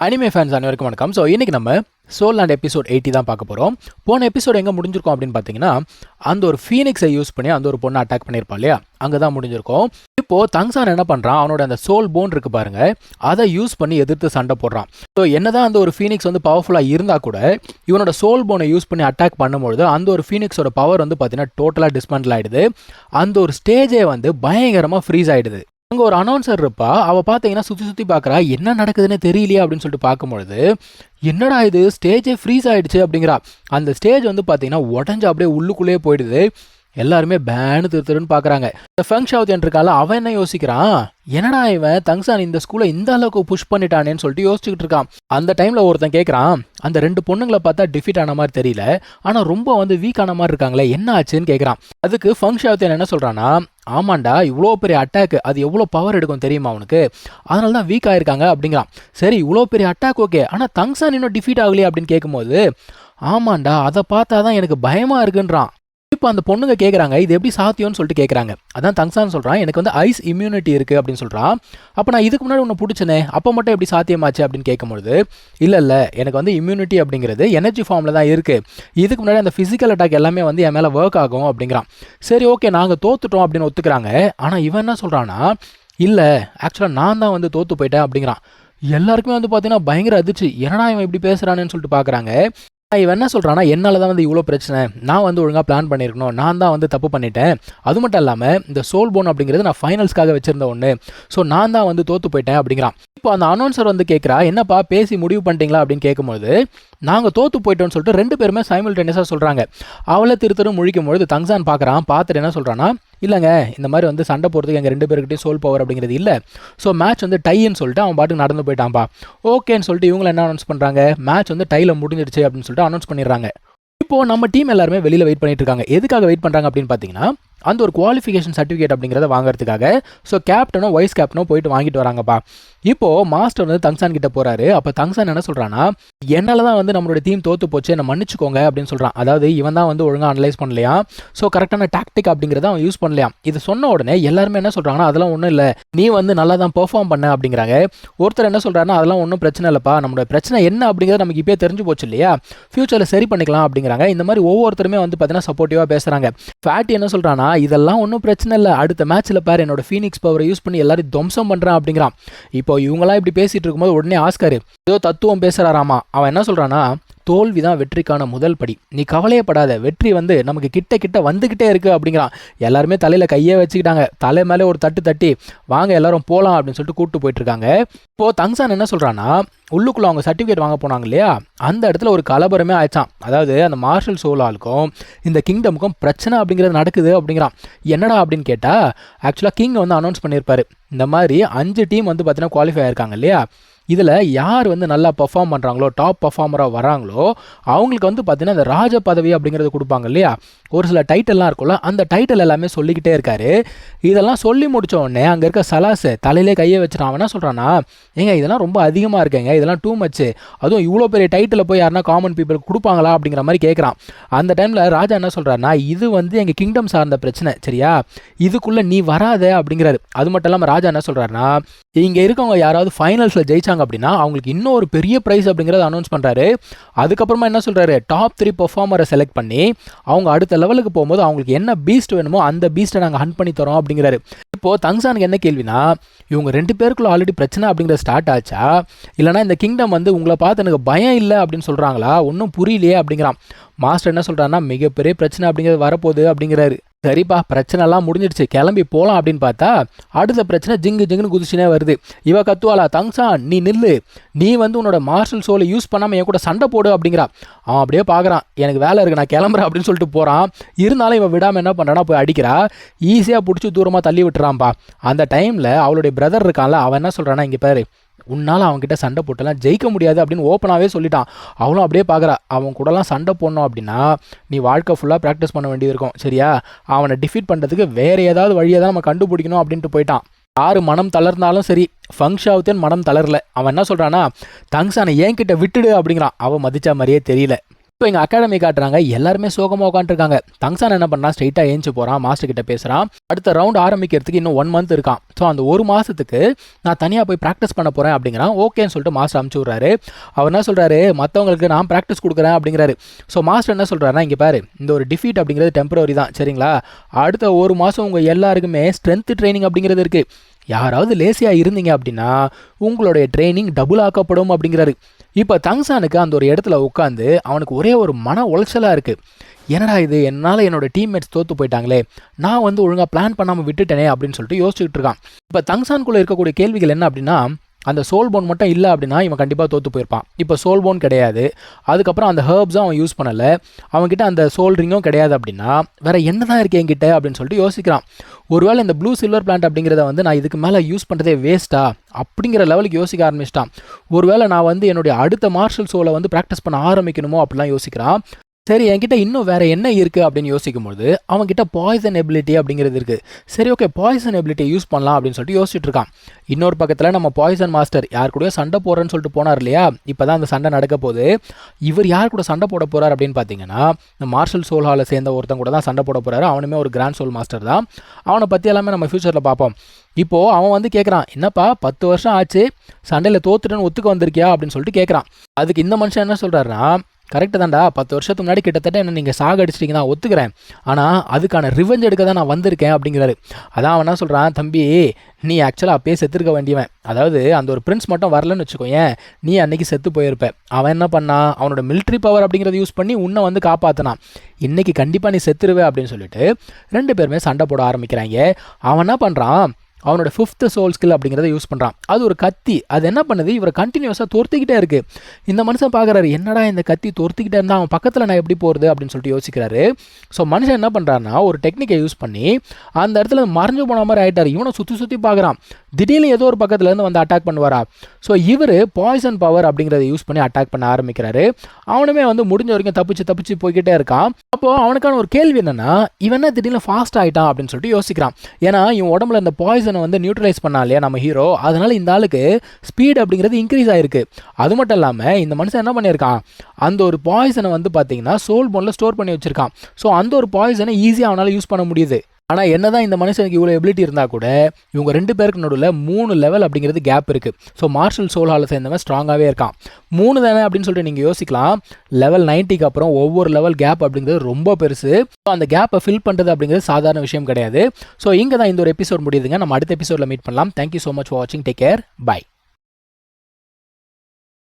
Anime fans அனைவருக்கும் வணக்கம். So இன்றைக்கி நம்ம சோல் லேண்ட் எபிசோட் 80 தான் பார்க்க போகிறோம். போன எபிசோட் எங்கே முடிஞ்சிருக்கோம் அப்படின்னு பார்த்தீங்கன்னா, அந்த ஒரு ஃபீனிக்ஸை யூஸ் பண்ணி அந்த ஒரு பொண்ணை அட்டாக் பண்ணியிருப்பான் இல்லையா, அங்கே தான் முடிஞ்சிருக்கோம். இப்போது தங்சான் என்ன பண்ணுறான், அவனோட அந்த சோல் போன் இருக்குது பாருங்க, அதை யூஸ் பண்ணி எதிர்த்து சண்டை போடுறான். ஸோ என்னதான் அந்த ஒரு ஃபீனிக்ஸ் வந்து பவர்ஃபுல்லாக இருந்தால் கூட இவனோட சோல் போனை யூஸ் பண்ணி அட்டாக் பண்ணும்பொழுது அந்த ஒரு ஃபீனிக்ஸோட பவர் வந்து பார்த்தீங்கன்னா டோட்டலாக டிஸ்மேண்டில் ஆகிடுது. அந்த ஒரு ஸ்டேஜே வந்து பயங்கரமாக ஃப்ரீஸ் ஆகிடுது. அங்கே ஒரு அனௌன்சர் இருப்பா, அவள் பார்த்தீங்கன்னா சுற்றி பார்க்குறா, என்ன நடக்குதுன்னு தெரியலையே அப்படின்னு சொல்லிட்டு பார்க்கும்பொழுது, என்னடா இது ஸ்டேஜே ஃப்ரீஸ் ஆகிடுச்சு அப்படிங்கிறா. அந்த ஸ்டேஜ் வந்து பார்த்தீங்கன்னா உடஞ்சி அப்படியே உள்ளுக்குள்ளேயே போயிடுது. எல்லாருமே பேனு திருத்துருன்னு பார்க்குறாங்க. இந்த ஃபங்க்ஷாவத்தியன் இருக்கால, அவன் என்ன யோசிக்கிறான், என்னடா இவன் தங்சான் இந்த ஸ்கூலை இந்த அளவுக்கு புஷ் பண்ணிட்டானேன்னு சொல்லிட்டு யோசிச்சுக்கிட்டு இருக்கான். அந்த டைமில் ஒருத்தன் கேட்குறான், அந்த ரெண்டு பொண்ணுங்களை பார்த்தா டிஃபீட் ஆன மாதிரி தெரியல, ஆனால் ரொம்ப வந்து வீக் ஆன மாதிரி இருக்காங்களே, என்ன ஆச்சுன்னு கேட்குறான். அதுக்கு ஃபங்க்ஷாவத்தியன் என்ன சொல்கிறான்னா, ஆமாண்டா இவ்வளோ பெரிய அட்டாக்கு அது எவ்வளோ பவர் எடுக்கும் தெரியுமா அவனுக்கு, அதனால தான் வீக் ஆகிருக்காங்க அப்படிங்கிறான். சரி இவ்வளோ பெரிய அட்டாக் ஓகே, ஆனால் தங்சான் இன்னும் டிஃபீட் ஆகலையே அப்படின்னு கேட்கும்போது, ஆமாண்டா அதை பார்த்தா தான் எனக்கு பயமாக இருக்குன்றான். இப்போ அந்த பொண்ணுங்க கேட்குறாங்க, இது எப்படி சாத்தியம்னு சொல்லிட்டு கேட்குறாங்க. அதான் தங்சான் சொல்கிறான், எனக்கு வந்து ஐஸ் இம்யூனிட்டி இருக்குது அப்படின்னு சொல்கிறான். அப்போ நான் இதுக்கு முன்னாடி உன்னை பிடிச்சனே, அப்போ மட்டும் எப்படி சாத்தியமாச்சு அப்படின்னு கேட்கும்பொழுது, இல்லை எனக்கு வந்து இம்யூனிட்டி அப்படிங்கிறது எனர்ஜி ஃபார்மில் தான் இருக்குது, இதுக்கு முன்னாடி அந்த ஃபிசிக்கல் அட்டாக் எல்லாமே வந்து என் மேலே ஒர்க் ஆகும் அப்படிங்கிறான். சரி ஓகே நாங்கள் தோத்துட்டோம் அப்படின்னு ஒத்துக்கிறாங்க. ஆனால் இவன் என்ன சொல்கிறான்னா, இல்லை ஆக்சுவலாக நான் தான் வந்து தோற்று போயிட்டேன் அப்படிங்கிறான். எல்லாருக்குமே வந்து பார்த்தீங்கன்னா பயங்கர அதிர்ச்சி, என்னடா இவன் இப்படி பேசுகிறானேன்னு சொல்லிட்டு பார்க்குறாங்க. இவன் என்ன சொல்கிறான்னா, என்னால் தான் வந்து இவ்வளோ பிரச்சனை, நான் வந்து ஒழுங்காக பிளான் பண்ணியிருக்கணும், நான் தான் வந்து தப்பு பண்ணிட்டேன், அது மட்டும் இல்லாமல் இந்த சோல் போன் அப்படிங்கிறது நான் ஃபைனல்ஸ்க்காக வச்சுருந்த ஒன்று, ஸோ நான் தான் வந்து தோற்று போயிட்டேன் அப்படிங்கிறான். இப்போ அந்த அனௌன்சர் வந்து கேட்குறா, என்னப்பா பேசி முடிவு பண்ணிட்டீங்களா அப்படின்னு கேட்கும்போது, நாங்கள் தோற்று போயிட்டோம்னு சொல்லிட்டு ரெண்டு பேருமே சைமல்டேனியஸாக சொல்கிறாங்க. அவளை திருத்தரும் முழிக்கும் பொழுது தங்சான் பார்க்குறான், பார்த்துட்டு என்ன சொல்கிறான்னா, இல்லைங்க இந்த மாதிரி வந்து சண்டை போகிறதுக்கு எங்கள் ரெண்டு பேருக்கிட்டையும் சோல் பவர் அப்படிங்கிறது இல்லை, ஸோ மேட்ச் வந்து டைன்னு சொல்லிட்டு அவன் பாட்டுக்கு நடந்து போயிட்டான்ப்பா. ஓகேன்னு சொல்லிட்டு இவங்களை என்ன அனௌன்ஸ் பண்ணுறாங்க, மேட்ச் வந்து டையில் முடிஞ்சிடுச்சு அப்படின்னு சொல்லிட்டு அனௌன்ஸ் பண்ணிடுறாங்க. இப்போது நம்ம டீம் எல்லாருமே வெளியில் வெயிட் பண்ணிட்டு இருக்காங்க. எதுக்காக வெயிட் பண்ணுறாங்க அப்படின்னு பார்த்தீங்கன்னா, அந்த ஒரு குவாலிஃபிகேஷன் சர்டிஃபிகேட் அப்படிங்கிறத வாங்குறதுக்காக. ஸோ கேப்டனோ வைஸ் கேப்டனோ போயிட்டு வாங்கிட்டு வராங்கப்பா. இப்போது மாஸ்டர் வந்து தங்சான் கிட்ட போகிறாரு. அப்போ தங்சான் என்ன சொல்கிறான்னா, என்னால் தான் வந்து நம்மளோட டீம் தோற்று போச்சு, என்னை மன்னிச்சுக்கோங்க அப்படின்னு சொல்கிறான். அதாவது இவன் தான் வந்து ஒழுங்காக அனலைஸ் பண்ணலையா, ஸோ கரெக்டான டாக்டிக் அப்படிங்கிறத அவன் யூஸ் பண்ணலையா. இது சொன்ன உடனே எல்லாருமே என்ன சொல்கிறாங்கன்னா, அதெல்லாம் ஒன்றும் இல்லை, நீ வந்து நல்லா தான் பெர்ஃபார்ம் பண்ண அப்படிங்கிறாங்க. ஒருத்தர் என்ன சொல்கிறாருன்னா, அதெல்லாம் ஒன்றும் பிரச்சனை இல்லைப்பா, நம்மளோட பிரச்சனை என்ன அப்படிங்கிறது நமக்கு இப்போயே தெரிஞ்சு போச்சு இல்லையா, ஃபியூச்சரில் சரி பண்ணிக்கலாம் அப்படிங்கிறாங்க. இந்த மாதிரி ஒவ்வொருத்தருமே வந்து பார்த்தீங்கன்னா சப்போர்ட்டிவாக பேசுகிறாங்க. ஃபேட்டி என்ன சொல்கிறான்னா, இதெல்லாம் ஒன்றும் பிரச்சனை இல்லை, அடுத்த மேட்ச்சில் பாரு என்னோட ஃபீனிக்ஸ் பவரை யூஸ் பண்ணி எல்லாரும் துவம்சம் பண்ணுறான் அப்படிங்கிறான். இப்போ இவங்களாம் இப்படி பேசிகிட்டு இருக்கும்போது உடனே ஆஸ்கர் ஏதோ தத்துவம் பேசுகிறாராமா. அவன் என்ன சொல்கிறான்னா, தோல்வி தான் வெற்றிக்கான முதல் படி, நீ கவலையப்படாத, வெற்றி வந்து நமக்கு கிட்ட கிட்ட வந்துக்கிட்டே இருக்குது அப்படிங்கிறான். எல்லாருமே தலையில் கையே வச்சுக்கிட்டாங்க. தலை மேலே ஒரு தட்டு தட்டி வாங்க எல்லாரும் போகலாம் அப்படின்னு சொல்லிட்டு கூப்பிட்டு போயிட்டுருக்காங்க. இப்போது தங்சான் என்ன சொல்கிறான்னா, உள்ளுக்குள்ளே அவங்க சர்டிஃபிகேட் வாங்க போனாங்க இல்லையா, அந்த இடத்துல ஒரு கலவரமே ஆயிடுச்சான். அதாவது அந்த மார்ஷல் சோலாலுக்கும் இந்த கிங்டமுக்கும் பிரச்சனை அப்படிங்கிறது நடக்குது அப்படிங்கிறான். என்னடா அப்படின்னு கேட்டால், ஆக்சுவலாக கிங் வந்து அனௌன்ஸ் பண்ணியிருப்பார், இந்த மாதிரி 5 டீம் வந்து பார்த்தீங்கன்னா குவாலிஃபை ஆயிருக்காங்க இல்லையா, இதில் யார் வந்து நல்லா பர்ஃபார்ம் பண்ணுறாங்களோ, டாப் பர்ஃபார்மராக வராங்களோ அவங்களுக்கு வந்து பார்த்தீங்கன்னா இந்த ராஜ பதவி அப்படிங்கிறது கொடுப்பாங்க இல்லையா, ஒரு சில டைட்டில்லாம் இருக்கும்ல, அந்த டைட்டில் எல்லாமே சொல்லிக்கிட்டே இருக்காரு. இதெல்லாம் சொல்லி முடித்த உடனே அங்கே இருக்க சலாஸ் தலையிலே கையை வச்சுட்டான். அவன் என்ன சொல்கிறான்னா, ஏங்க இதெல்லாம் ரொம்ப அதிகமாக இருக்கேங்க, இதெல்லாம் டூ மச்சு, அதுவும் இவ்வளோ பெரிய டைட்டில் போய் யாருன்னா காமன் பீப்புளுக்கு கொடுப்பாங்களா அப்படிங்கிற மாதிரி கேட்குறான். அந்த டைமில் ராஜா என்ன சொல்கிறாருன்னா, இது வந்து எங்கள் கிங்டம் சார்ந்த பிரச்சனை சரியா, இதுக்குள்ளே நீ வராத அப்படிங்கிறாரு. அது மட்டும் இல்லாமல் ராஜா என்ன சொல்கிறாருன்னா, இங்கே இருக்கவங்க யாராவது ஃபைனல்ஸில் ஜெயிச்சாங்க அப்படின்னா அவங்களுக்கு இன்னும் ஒரு பெரிய ப்ரைஸ் அப்படிங்கிறத அனௌன்ஸ் பண்ணுறாரு. அதுக்கப்புறமா என்ன சொல்கிறாரு, டாப் 3 பெர்ஃபார்மரை செலக்ட் பண்ணி அவங்க அடுத்த லெவலுக்கு போகும்போது அவங்களுக்கு என்ன பீஸ்ட் வேணுமோ அந்த பீஸ்ட்டை நாங்கள் ஹண்ட் பண்ணி தரோம் அப்படிங்கிறாரு. இப்போது தங்சானுக்கு என்ன கேள்வினா, இவங்க 2 பேருக்குள்ள ஆல்ரெடி பிரச்சனை அப்படிங்கிறது ஸ்டார்ட் ஆச்சா, இல்லைனா இந்த கிங்டம் வந்து உங்களை பார்த்து எனக்கு பயம் இல்லை அப்படின்னு சொல்கிறாங்களா, ஒன்றும் புரியலையே அப்படிங்கிறான். மாஸ்டர் என்ன சொல்கிறான்னா, மிகப்பெரிய பிரச்சனை அப்படிங்கிறது வரப்போகுது அப்படிங்கிறாரு. சரிப்பா பிரச்சனைலாம் முடிஞ்சிடுச்சு, கிளம்பி போகலாம் அப்படின்னு பார்த்தா அடுத்த பிரச்சனை ஜிங்குன்னு குதிச்சுனே வருது. இவ கத்துவாளா, தங்சான் நீ நில்லு, நீ வந்து உன்னோட மார்ஷல் சோலை யூஸ் பண்ணாமல் என் கூட சண்டை போடு அப்படிங்கிறா. அவன் அப்படியே பார்க்குறான், எனக்கு வேலை இருக்குது நான் கிளம்புறேன் அப்படின்னு சொல்லிட்டு போகிறான். இருந்தாலும் இவன் விடாமல் என்ன பண்ணுறான்னா போய் அடிக்கிறா. ஈஸியாக பிடிச்சி தூரமாக தள்ளி விட்டுறான்ப்பா. அந்த டைமில் அவளுடைய பிரதர் இருக்கான்ல, அவன் என்ன சொல்கிறான்னா, இங்கே பாரு உன்னால் அவன்கிட்ட சண்டை போட்டெல்லாம் ஜெயிக்க முடியாது அப்படின்னு ஓப்பனாகவே சொல்லிட்டான். அவனும் அப்படியே பார்க்குறா, அவன் கூடலாம் சண்டை போடணும் அப்படின்னா நீ வாழ்க்கை ஃபுல்லாக ப்ராக்டிஸ் பண்ண வேண்டியது இருக்கும் சரியா, அவனை டிஃபீட் பண்ணுறதுக்கு வேறு ஏதாவது வழியை தான் நம்ம கண்டுபிடிக்கணும் அப்படின்ட்டு போயிட்டான். யார் மனம் தளர்ந்தாலும் சரி, ஃபங்க்ஷாவத்தின் மனம் தளரல. அவன் என்ன சொல்கிறான்னா, தங்சானை என்கிட்ட விட்டுடு அப்படிங்கிறான். அவன் மதிச்சா மாதிரியே தெரியல. இப்போ எங்கள் அகாடமி காட்டுறாங்க, எல்லாருமே சோகமாக உட்காந்துருக்காங்க. தங்சான் என்ன பண்ணா, ஸ்ட்ரைட்டாக ஏஞ்சி போகிறான், மாஸ்டர் கிட்ட பேசுகிறான். அடுத்த ரவுண்ட் ஆரம்பிக்கிறதுக்கு இன்னும் 1 மந்த் இருக்கான். ஸோ அந்த 1 மாதத்துக்கு நான் தனியாக போய் ப்ராக்டிஸ் பண்ண போகிறேன் அப்படிங்கிறான். ஓகேன்னு சொல்லிட்டு மாஸ்டர் அனுப்பிச்சி விட்றாரு. அவர் என்ன சொல்கிறாரு, மற்றவங்களுக்கு நான் ப்ராக்டிஸ் கொடுக்குறேன் அப்படிங்கிறாரு. ஸோ மாஸ்டர் என்ன சொல்கிறாருன்னா, இங்கே பாரு, இந்த ஒரு டிஃபீட் அப்படிங்கிறது டெம்பரரி தான், சரிங்களா? அடுத்த 1 மாதம் உங்கள் எல்லாருக்குமே ஸ்ட்ரென்த் ட்ரைனிங் அப்படிங்கிறது இருக்குது. யாராவது லேசியாக இருந்தீங்க அப்படின்னா உங்களுடைய ட்ரைனிங் டபுள் ஆக்கப்படும் அப்படிங்கிறாரு. இப்போ தங்சானுக்கு அந்த ஒரு இடத்துல உட்காந்து அவனுக்கு ஒரே ஒரு மன உளைச்சலாக இருக்குது. என்னடா இது, என்னால் என்னோட டீம்மேட்ஸ் தோற்று போயிட்டாங்களே, நான் வந்து ஒழுங்காக பிளான் பண்ணாமல் விட்டுட்டேனே அப்படின்னு சொல்லிட்டு யோசிச்சுட்டு இருக்கான். இப்போ தங்சானுக்குள்ளே இருக்கக்கூடிய கேள்விகள் என்ன அப்படின்னா, அந்த சோல் போன் மட்டும் இல்லை அப்படின்னா இவன் கண்டிப்பாக தோற்று போயிருப்பான். இப்போ சோல் போன் கிடையாது, அதுக்கப்புறம் அந்த ஹர்ப்ஸும் அவன் யூஸ் பண்ணலை, அவன்கிட்ட அந்த சோல் ரிங்கும் கிடையாது அப்படின்னா வேறு என்ன தான் இருக்குது என்கிட்ட அப்படின்னு சொல்லிட்டு யோசிக்கிறான். ஒருவேளை இந்த ப்ளூ சில்வர் பிளான்ட் அப்படிங்கிறத வந்து நான் இதுக்கு மேலே யூஸ் பண்ணுறதே வேஸ்ட்டா அப்படிங்கிற லெவலுக்கு யோசிக்க ஆரம்பிச்சிட்டான். ஒருவேளை நான் வந்து என்னுடைய அடுத்த மார்ஷல் சோலை வந்து ப்ராக்டிஸ் பண்ண ஆரம்பிக்கணுமோ அப்படிலாம் யோசிக்கிறான். சரி, என்கிட்ட இன்னும் வேறு என்ன இருக்குது அப்படின்னு யோசிக்கும்போது அவன்கிட்ட பாய்சன் எபிலிட்டி அப்படிங்கிறது இருக்குது. சரி, ஓகே, பாய்சன் எபிலிட்டியை யூஸ் பண்ணலாம் அப்படின்னு சொல்லிட்டு யோசிச்சுட்டு இருக்கான். இன்னொரு பக்கத்தில் நம்ம பாய்சன் மாஸ்டர் யார் கூட சண்டை போடுறேன்னு சொல்லிட்டு போனார் இல்லையா, இப்போ தான் அந்த சண்டை நடக்க போகுது. இவர் யார் கூட சண்டை போட போகிறார் அப்படின்னு பார்த்தீங்கன்னா, இந்த மார்ஷல் சோல் ஹாலை சேர்ந்த ஒருத்தன் கூட தான் சண்டை போட போகிறாரு. அவனுமே ஒரு கிராண்ட் சோல் மாஸ்டர் தான். அவனை பற்றி எல்லாமே நம்ம ஃபியூச்சரில் பார்ப்போம். இப்போது அவன் வந்து கேட்குறான், என்னப்பா 10 வருஷம் ஆச்சு, சண்டையில் தோத்துட்டேன்னு ஒத்துக்க வந்திருக்கியா அப்படின்னு சொல்லிட்டு கேட்குறான். அதுக்கு இந்த மனுஷன் என்ன சொல்கிறாருன்னா, கரெக்டு தான்டா, 10 வருஷத்துக்கு முன்னாடி கிட்டத்தட்ட என்ன நீங்கள் சாகடிச்சிட்டிங்க தான், ஒத்துக்கிறேன். ஆனால் அதுக்கான ரிவெஞ்ச் எடுக்க தான் நான் வந்திருக்கேன் அப்படிங்கிறாரு. அதான் அவன் என்ன சொல்கிறான், தம்பி நீ ஆக்சுவலாக அப்பயே செத்துருக்க வேண்டியவன். அதாவது அந்த ஒரு பிரின்ஸ் மட்டும் வரலன்னு வச்சுக்கோயேன், நீ அன்றைக்கி செத்து போயிருப்ப. அவன் என்ன பண்ணான், அவனோட மிலிட்ரி பவர் அப்படிங்கிறத யூஸ் பண்ணி உன்னை வந்து காப்பாற்றினான். இன்றைக்கி கண்டிப்பாக நீ செத்துருவே அப்படின்னு சொல்லிட்டு 2 பேருமே சண்டை போட ஆரம்பிக்கிறாங்க. அவன் என்ன பண்ணுறான், அவனோட 5th சோல் ஸ்கில் அப்படிங்கிறத யூஸ் பண்ணுறான். அது ஒரு கத்தி. அது என்ன பண்ணுது, இவரை கண்டினியூஸாக தோர்த்திக்கிட்டே இருக்குது. இந்த மனுஷன் பார்க்குறாரு, என்னடா இந்த கத்தி தோர்த்திக்கிட்டே இருந்தால் அவன் பக்கத்தில் நான் எப்படி போகிறது அப்படின்னு சொல்லிட்டு யோசிக்கிறாரு. ஸோ மனுஷன் என்ன பண்ணுறாருன்னா, ஒரு டெக்னிக்கை யூஸ் பண்ணி அந்த இடத்துல மறைஞ்சு போன மாதிரி ஆகிட்டார். இவனை சுற்றி பார்க்குறான். திடீர்னு ஏதோ ஒரு பக்கத்துலேருந்து வந்து அட்டாக் பண்ணுவாரா. ஸோ இவர் பாய்சன் பவர் அப்படிங்கிறத யூஸ் பண்ணி அட்டாக் பண்ண ஆரம்பிக்கிறாரு. அவனுமே வந்து முடிஞ்ச வரைக்கும் தப்பிச்சு போய்கிட்டே இருக்கான். அப்போது அவனுக்கான ஒரு கேள்வி என்னென்னா, இவன் என்ன திடீர்னு ஃபாஸ்ட் ஆகிட்டான் அப்படின்னு சொல்லிட்டு யோசிக்கிறான். ஏன்னா இவன் உடம்புல இந்த பாய்சன் வந்து நியூட்ரலைஸ் பண்ணா இல்லையா நம்ம ஹீரோ, அதனால இந்த ஆளுக்கு ஸ்பீட் அப்படிங்கிறது இன்க்ரீஸ் ஆயிருக்கு. அது மட்டும் இல்லாமல் இந்த மனுஷன் என்ன பண்ணியிருக்கான், அந்த ஒரு பாய்சனை வந்து பார்த்தீங்கன்னா சோல் போனில் ஸ்டோர் பண்ணி வச்சிருக்கான். ஸோ அந்த ஒரு பாய்சனை ஈஸியாக அவனால் யூஸ் பண்ண முடியுது. ஆனால் என்னதான் இந்த மனுஷனுக்கு இவ்வளோ எபிலிட்டி இருந்தால் கூட இவங்க 2 பேருக்கு நடுவில் 3 லெவல் அப்படிங்கிறது கேப் இருக்குது. ஸோ மார்ஷல் சோல் ஹாலை சேர்ந்தவன் ஸ்ட்ராங்காகவே இருக்கான். 3 தானே அப்படின்னு சொல்லிட்டு நீங்கள் யோசிக்கலாம். லெவல் 90க்கு அப்புறம் ஒவ்வொரு லெவல் கேப் அப்படிங்கிறது ரொம்ப பெருசு. ஸோ அந்த கேப்பை ஃபில் பண்ணுறது அப்படிங்கிறது சாதாரண விஷயம் கிடையாது. ஸோ இங்கே தான் இந்த ஒரு எபிசோட் முடியுதுங்க. நம்ம அடுத்த எபிசோடில் மீட் பண்ணலாம். தேங்க்யூ ஸோ மச் ஃபார் வாட்சிங். Take care. பை.